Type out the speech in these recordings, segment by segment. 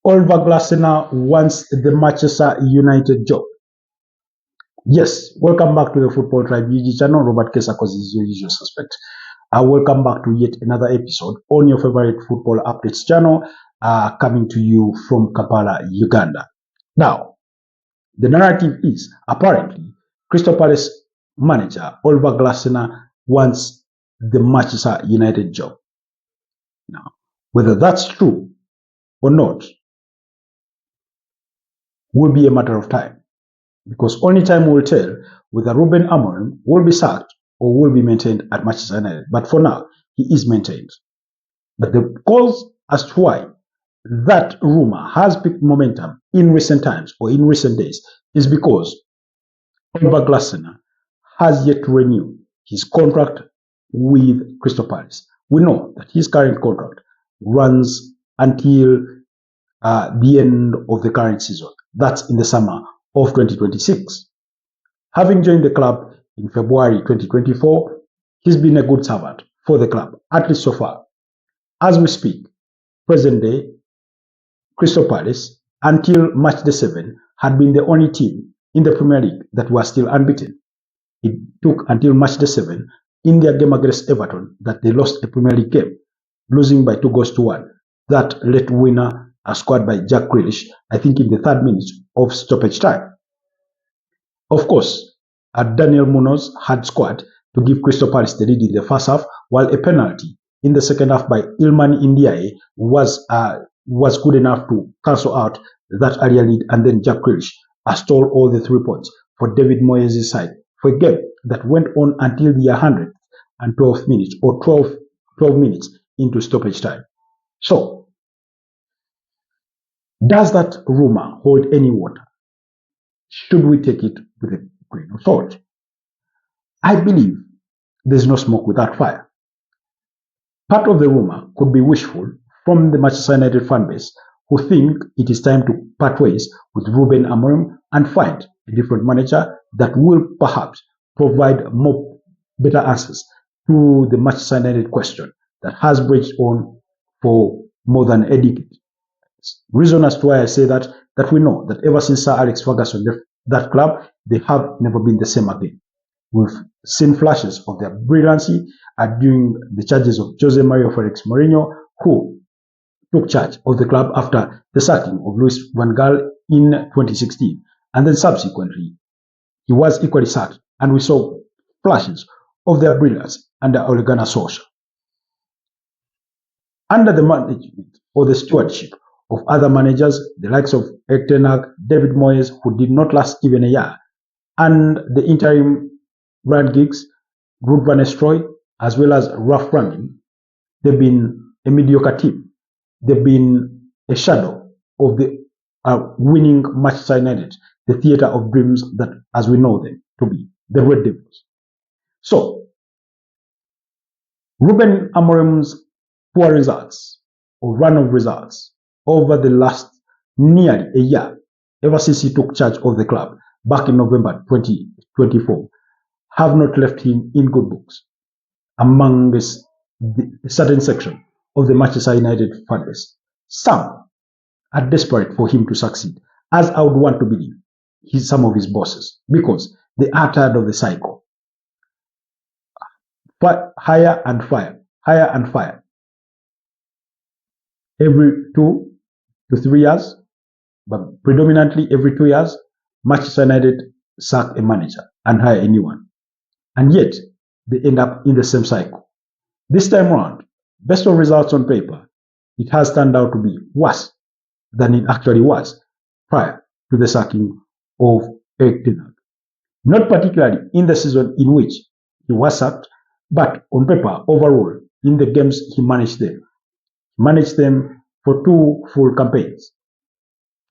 Oliver Glasner wants the Manchester United job. Yes, welcome back to the Football Tribe UG channel. Robert Kesakos is your usual suspect. Welcome back to yet another episode on your favorite football updates channel, coming to you from Kampala, Uganda. Now, the narrative is apparently Crystal Palace manager Oliver Glasner wants the Manchester United job. Now, whether that's true or not will be a matter of time, because only time will tell whether Ruben Amorim will be sacked or will be maintained at Manchester United. But for now, he is maintained. But the cause as to why that rumor has picked momentum in recent times or in recent days is because Oliver Glasner has yet to renew his contract with Crystal Palace. We know that his current contract runs until the end of the current season. That's in the summer of 2026. Having joined the club in February 2024, he's been a good servant for the club, at least so far. As we speak, present day, Crystal Palace, until March the 7th, had been the only team in the Premier League that was still unbeaten. It took until March the 7th, in their game against Everton, that they lost a Premier League game, losing by 2-1. That late winner scored by Jack Grealish, I think in the 3rd minute of stoppage time. Of course, Daniel Munoz had scored to give Crystal Palace the lead in the first half, while a penalty in the second half by Ilman Ndiaye was good enough to cancel out that earlier lead, and then Jack Grealish stole all the 3 points for David Moyes' side for a game that went on until the 112th minute or 12 minutes into stoppage time. So, does that rumor hold any water? Should we take it with a grain of salt? I believe there's no smoke without fire. Part of the rumor could be wishful from the Manchester United fan base, who think it is time to part ways with Ruben Amorim and find a different manager that will perhaps provide better answers to the Manchester United question that has raged on for more than a decade. Reason as to why I say that we know that ever since Sir Alex Ferguson left that club, they have never been the same again. We've seen flashes of their brilliancy during the charges of Jose Mario Felix Mourinho, who took charge of the club after the sacking of Louis van Gaal in 2016. And then subsequently, he was equally sacked, and we saw flashes of their brilliance under Ole Gunnar Solskjaer. Under the management or the stewardship of other managers, the likes of Erik ten Hag, David Moyes, who did not last even a year, and the interim Ryan Giggs, Ruud van Nistelrooy, as well as Ralf Rangnick, they've been a mediocre team. They've been a shadow of the winning Manchester United, the theatre of dreams that, as we know them to be, the Red Devils. So, Ruben Amorim's poor results, or run of results, over the last nearly a year, ever since he took charge of the club back in November 2024, have not left him in good books among the certain section of the Manchester United fan base. Some are desperate for him to succeed, as I would want to believe some of his bosses, because they are tired of the cycle. But hire and fire, hire and fire. Every 2 to 3 years, but predominantly every 2 years, Manchester United sack a manager and hire a new one. And yet, they end up in the same cycle. This time around, based on results on paper, it has turned out to be worse than it actually was prior to the sacking of Erik ten Hag. Not particularly in the season in which he was sacked, but on paper, overall, in the games he managed them. He managed them for 2 full campaigns.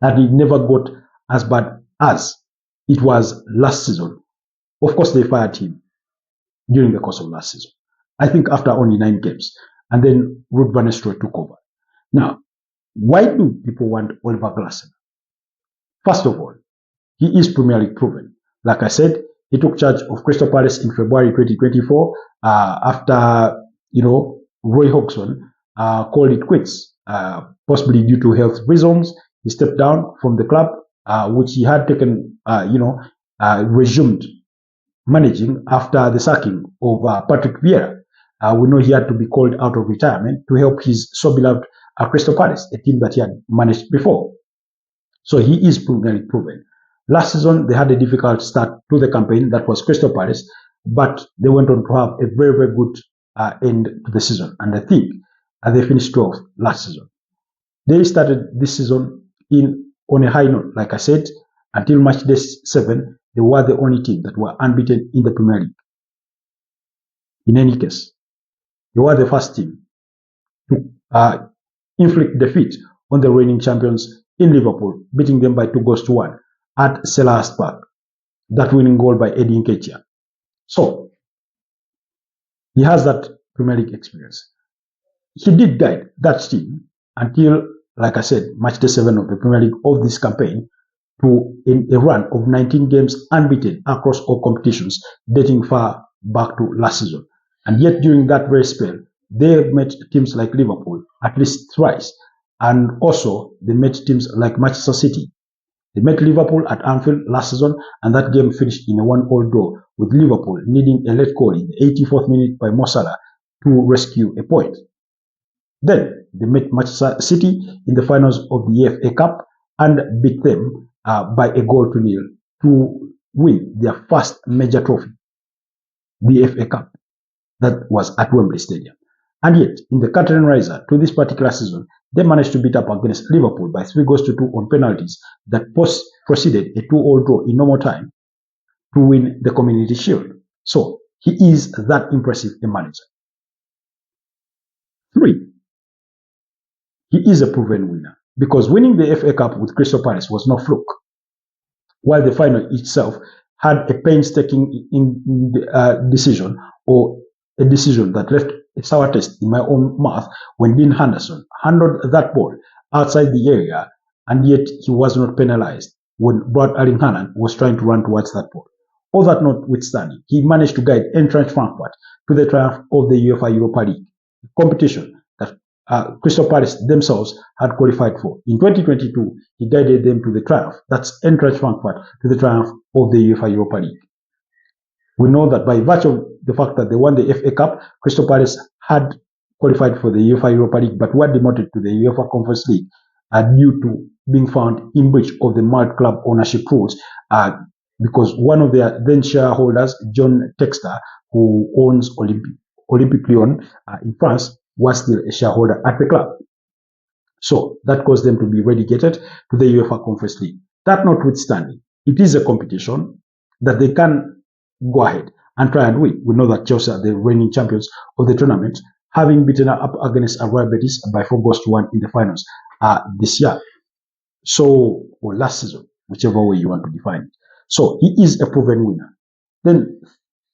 And it never got as bad as it was last season. Of course, they fired him during the course of last season. I think after only 9 games. And then Ruud van Nistelrooy took over. Now, why do people want Oliver Glasner? First of all, he is Premier League proven. Like I said, he took charge of Crystal Palace in February 2024 after, Roy Hodgson called it quits possibly due to health reasons. He stepped down from the club, which he had taken, resumed managing after the sacking of Patrick Vieira. We know he had to be called out of retirement to help his so beloved Crystal Palace, a team that he had managed before. So he is proven. Last season, they had a difficult start to the campaign. That was Crystal Palace, but they went on to have a very, very good end to the season. And I think they finished 12th last season. They started this season on a high note, like I said, until match day 7, they were the only team that were unbeaten in the Premier League. In any case, they were the first team to inflict defeat on the reigning champions in Liverpool, beating them by 2-1 at Selhurst Park. That winning goal by Eddie Nketiah. So, he has that Premier League experience. He did guide that team until, like I said, match day 7 of the Premier League of this campaign to a run of 19 games unbeaten across all competitions, dating far back to last season. And yet, during that very spell, they met teams like Liverpool at least thrice. And also, they met teams like Manchester City. They met Liverpool at Anfield last season, and that game finished in a 1-1 draw, with Liverpool needing a late goal in the 84th minute by Mo Salah to rescue a point. Then, they met Manchester City in the finals of the FA Cup and beat them by a 1-0 to win their first major trophy, the FA Cup. That was at Wembley Stadium. And yet, in the curtain riser to this particular season, they managed to beat up against Liverpool by 3-2 on penalties that proceeded a 2-2 draw in normal time to win the Community Shield. So, he is that impressive a manager. 3. He is a proven winner, because winning the FA Cup with Crystal Palace was no fluke, while the final itself had a painstaking decision, or a decision that left a sour taste in my own mouth when Dean Henderson handled that ball outside the area, and yet he was not penalized when Brad Erling Haaland was trying to run towards that ball. All that notwithstanding, he managed to guide Eintracht Frankfurt to the triumph of the UEFA Europa League, a competition that Crystal Palace themselves had qualified for. In 2022, he guided them to the triumph. That's Eintracht Frankfurt to the triumph of the UEFA Europa League. We know that by virtue of the fact that they won the FA Cup, Crystal Palace had qualified for the UEFA Europa League, but were demoted to the UEFA Conference League due to being found in breach of the mad club ownership rules, because one of their then shareholders, John Textor, who owns Olympique Lyon in France, was still a shareholder at the club. So that caused them to be relegated to the UEFA Conference League. That notwithstanding, it is a competition that they can go ahead and try and win. We know that Chelsea are the reigning champions of the tournament, having beaten up against Real Betis by 4-1 in the finals this year. So, or last season, whichever way you want to define it. So, he is a proven winner. Then,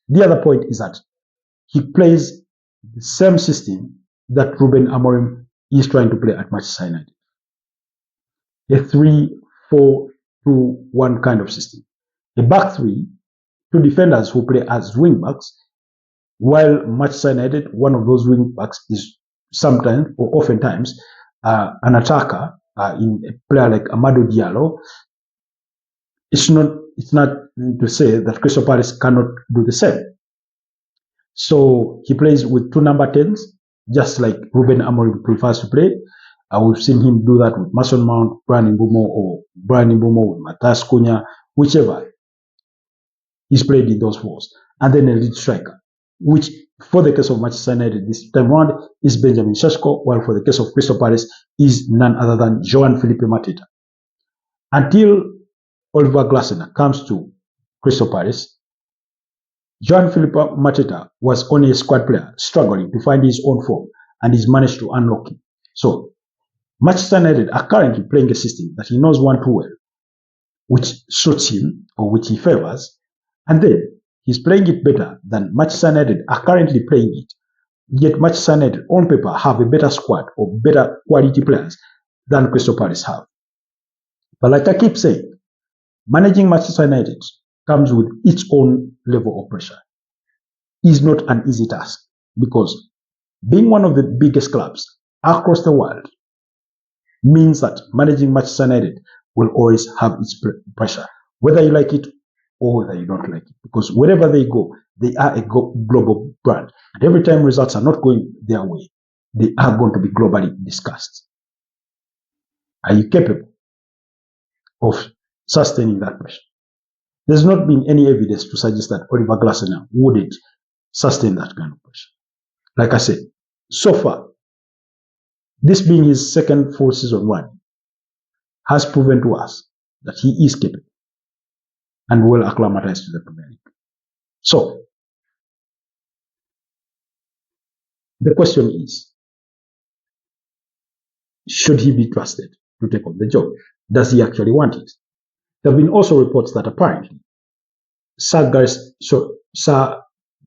the other point is that he plays the same system that Ruben Amorim is trying to play at Manchester United. A 3-4-2-1 kind of system. A back three, two defenders who play as wing backs, while Manchester United, one of those wing backs is sometimes or oftentimes an attacker in a player like Amadou Diallo. It's not to say that Crystal Palace cannot do the same. So he plays with 2 number 10s, just like Ruben Amorim prefers to play. We've seen him do that with Mason Mount, Brian Mbeumo, or Brian Mbeumo with Matas Cunha, whichever. He's played in those fours. And then a lead striker, which for the case of Manchester United this time round is Benjamin Sesko, while for the case of Crystal Palace is none other than Joan Felipe Mateta. Until Oliver Glasner comes to Crystal Palace, Joan Felipe Mateta was only a squad player, struggling to find his own form, and he's managed to unlock it. So, Manchester United are currently playing a system that he knows one too well, which suits him or which he favors, and then he's playing it better than Manchester United are currently playing it. Yet Manchester United on paper have a better squad or better quality players than Crystal Palace have. But like I keep saying, managing Manchester United comes with its own level of pressure. It's not an easy task, because being one of the biggest clubs across the world, means that managing Manchester United will always have its pressure, whether you like it or whether you don't like it. Because wherever they go, they are a global brand. And every time results are not going their way, they are going to be globally discussed. Are you capable of sustaining that pressure? There's not been any evidence to suggest that Oliver Glasner wouldn't sustain that kind of pressure. Like I said, so far, this being his second full season running, has proven to us that he is capable and well acclimatized to the Premier League. So, the question is, should he be trusted to take on the job? Does he actually want it? There have been also reports that apparently Sir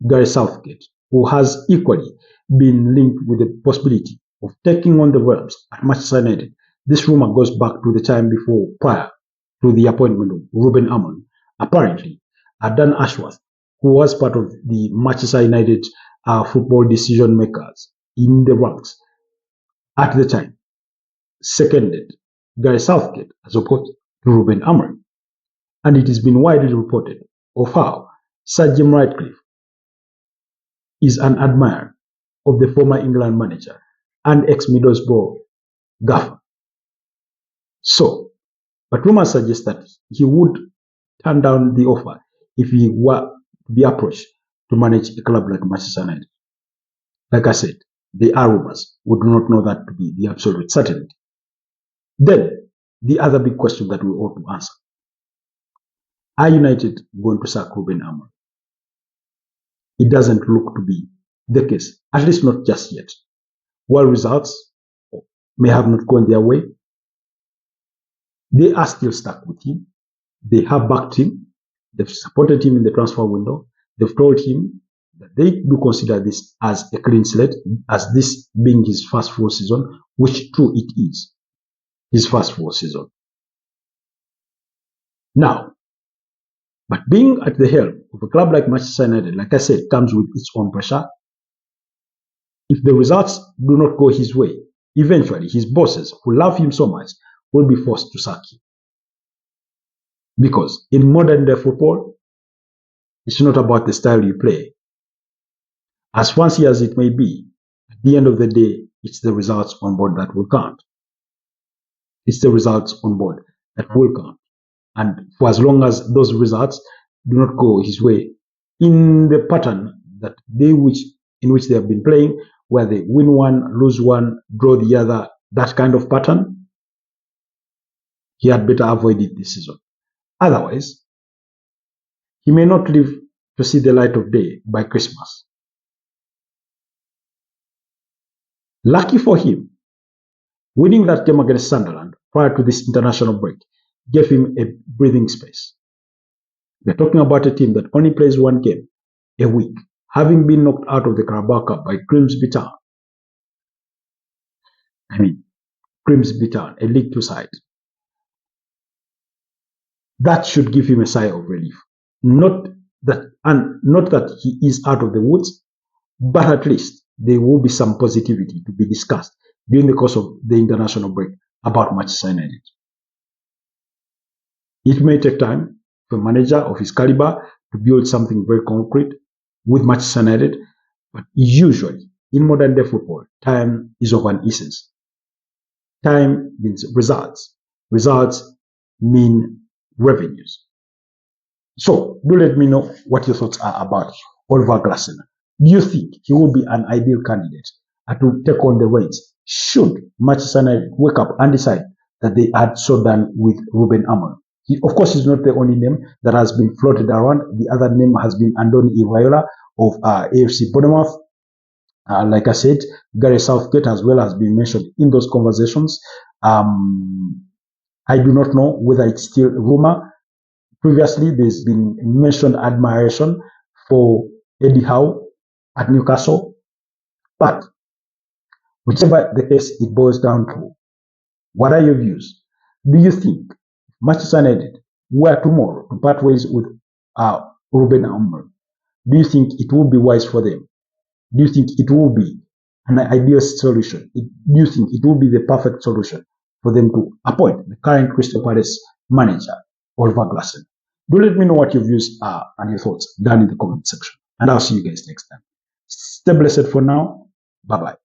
Gary Southgate, who has equally been linked with the possibility of taking on the realms at Manchester United. This rumor goes back to the time prior to the appointment of Ruben Amorim. Apparently, Dan Ashworth, who was part of the Manchester United football decision makers in the ranks at the time, seconded Gary Southgate as opposed to Ruben Amorim. And it has been widely reported of how Sir Jim Ratcliffe is an admirer of the former England manager and ex-Middlesbrough gaffer. So, but rumors suggest that he would turn down the offer if he were to be approached to manage a club like Manchester United. Like I said, they are rumors. We do not know that to be the absolute certainty. Then, the other big question that we ought to answer. Are United going to sack Ruben Amorim? It doesn't look to be the case, at least not just yet. While results may have not gone their way, they are still stuck with him. They have backed him. They've supported him in the transfer window. They've told him that they do consider this as a clean slate, as this being his first full season, which true it is, his first full season. Now, but being at the helm of a club like Manchester United, like I said, comes with its own pressure. If the results do not go his way, eventually his bosses, who love him so much, will be forced to sack him. Because in modern day football, it's not about the style you play. As fancy as it may be, at the end of the day, it's the results on board that will count. It's the results on board that will count. And for as long as those results do not go his way in the pattern that in which they have been playing, where they win one, lose one, draw the other, that kind of pattern, he had better avoid it this season. Otherwise, he may not live to see the light of day by Christmas. Lucky for him, winning that game against Sunderland prior to this international break gave him a breathing space. We're talking about a team that only plays one game a week, having been knocked out of the Carabao Cup by Grimsby Town. Grimsby Town, a League Two side. That should give him a sigh of relief. Not that he is out of the woods, but at least there will be some positivity to be discussed during the course of the international break about Manchester United. It may take time for a manager of his caliber to build something very concrete with Manchester United, but usually in modern day football, time is of an essence. Time means results. Results mean revenues. So, do let me know what your thoughts are about Oliver Glasner. Do you think he will be an ideal candidate to take on the reins should Manchester United wake up and decide that they are so done with Ruben Amorim? Of course, he's not the only name that has been floated around. The other name has been Andoni Iraola of AFC Bournemouth. Like I said, Gary Southgate as well has been mentioned in those conversations. I do not know whether it's still a rumor. Previously, there's been mentioned admiration for Eddie Howe at Newcastle. But whichever the case it boils down to, what are your views? Do you think Manchester United were tomorrow to part ways with Ruben Amorim? Do you think it will be wise for them? Do you think it will be an ideal solution? Do you think it will be the perfect solution for them to appoint the current Crystal Palace manager, Oliver Glasner. Do let me know what your views are and your thoughts down in the comment section. And I'll see you guys next time. Stay blessed for now. Bye-bye.